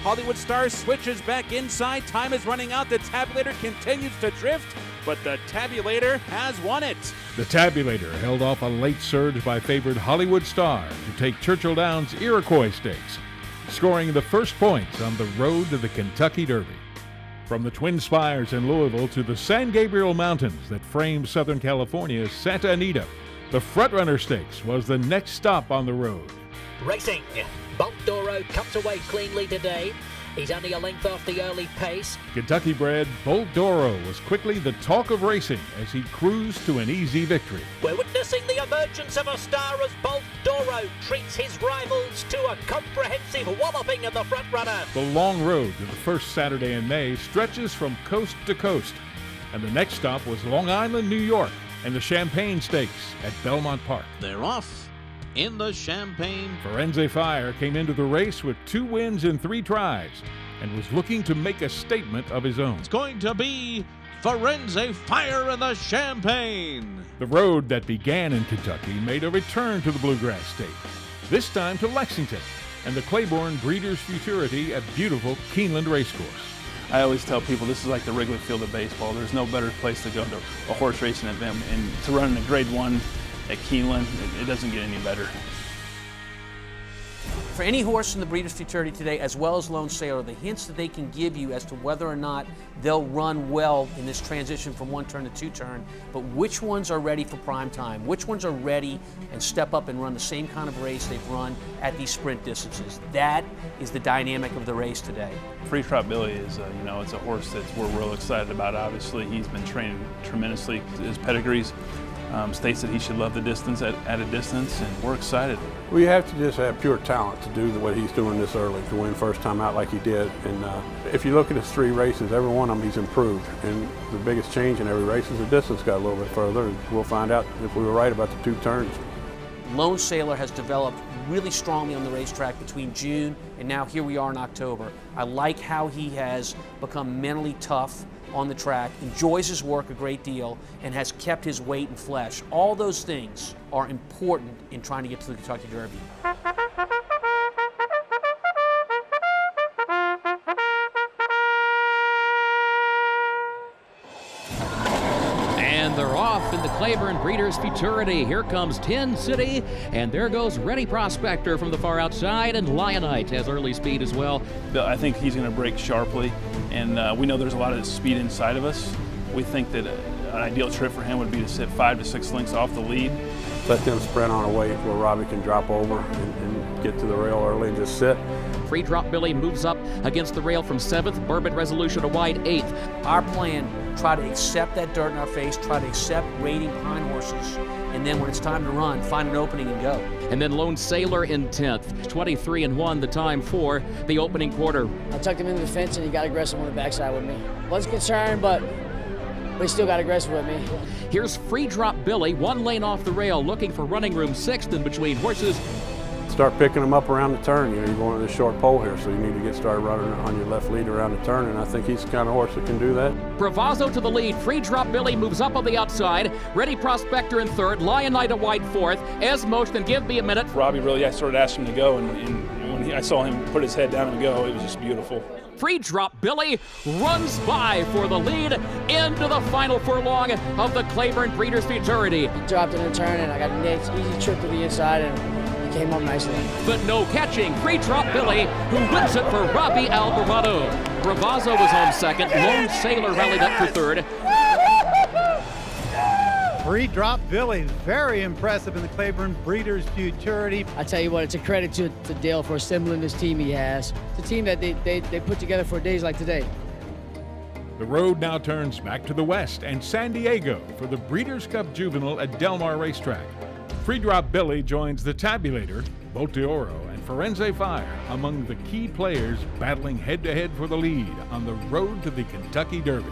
Hollywood Star switches back inside. Time is running out. The tabulator continues to drift, but the tabulator has won it. The tabulator held off a late surge by favored Hollywood Star to take Churchill Downs Iroquois Stakes, scoring the first points on the road to the Kentucky Derby. From the Twin Spires in Louisville to the San Gabriel Mountains that frame Southern California's Santa Anita, the Frontrunner Stakes was the next stop on the road. Racing. Bolt Doro comes away cleanly today. He's only a length off the early pace. Kentucky-bred Bolt Doro was quickly the talk of racing as he cruised to an easy victory. We're witnessing the emergence of a star as Bolt Doro treats his rivals to a comprehensive walloping of the front runner. The long road to the first Saturday in May stretches from coast to coast, and the next stop was Long Island, New York, and the Champagne Stakes at Belmont Park. They're off in the Champagne. Firenze Fire came into the race with 2 wins in 3 tries and was looking to make a statement of his own. It's going to be Firenze Fire in the Champagne. The road that began in Kentucky made a return to the Bluegrass State, this time to Lexington and the Claiborne Breeders' Futurity at beautiful Keeneland Racecourse. I always tell people this is like the Wrigley Field of baseball. There's no better place to go to a horse racing event, and to run in a Grade 1 at Keeneland, it doesn't get any better. For any horse in the Breeders' Futurity today, as well as Lone Sailor, the hints that they can give you as to whether or not they'll run well in this transition from 1 turn to 2 turn, but which ones are ready for prime time, which ones are ready and step up and run the same kind of race they've run at these sprint distances. That is the dynamic of the race today. Free Trot Billy is, it's a horse that we're real excited about. Obviously, he's been training tremendously. His pedigrees states that he should love the distance at a distance, and we're excited. Well, you have to just have pure talent to do what he's doing this early, to win first time out like he did. And if you look at his 3 races, every one of them he's improved. And the biggest change in every race is the distance got a little bit further, and we'll find out if we were right about the 2 turns. Lone Sailor has developed really strongly on the racetrack between June and now here we are in October. I like how he has become mentally tough on the track, enjoys his work a great deal, and has kept his weight and flesh. All those things are important in trying to get to the Kentucky Derby. And they're off in the Claiborne Breeders' Futurity. Here comes 10 City, and there goes Ready Prospector from the far outside, and Lionite has early speed as well. I think he's going to break sharply, and we know there's a lot of speed inside of us. We think that an ideal trip for him would be to sit 5 to 6 lengths off the lead. Let them sprint on a weight where Robbie can drop over and get to the rail early and just sit. Free Drop Billy moves up against the rail from 7th, Bourbon Resolution a wide 8th. Our plan, try to accept that dirt in our face, try to accept raiding pine horses, and then when it's time to run, find an opening and go. And then Lone Sailor in 10th, 23-1 the time for the opening quarter. I tucked him into the fence and he got aggressive on the backside with me. Wasn't concerned, but he still got aggressive with me. Here's Free Drop Billy, 1 lane off the rail, looking for running room 6th in between horses. Start picking them up around the turn. You're going to this short pole here, so you need to get started running on your left lead around the turn, and I think he's the kind of horse that can do that. Bravazzo to the lead. Free Drop Billy moves up on the outside. Ready Prospector in 3rd. Lionite a wide 4th. Esmotion, give me a minute. Robbie really, I sort of asked him to go, and when I saw him put his head down and go, it was just beautiful. Free Drop Billy runs by for the lead into the final furlong of the Claiborne Breeders' Futurity. Dropped in the turn and I got a nice, easy trip to the inside and he came up nicely. But no catching. Free Drop Billy, who wins it for Robbie Alvarado. Bravazzo was home 2nd. Lone Sailor rallied up for 3rd. Free Drop Billy, very impressive in the Claiborne Breeders' Futurity. I tell you what, it's a credit to Dale for assembling this team he has. It's a team that they put together for days like today. The road now turns back to the west and San Diego for the Breeders' Cup Juvenile at Del Mar Racetrack. Free Drop Billy joins the Tabulator, Bolt d'Oro, and Firenze Fire among the key players battling head-to-head for the lead on the road to the Kentucky Derby.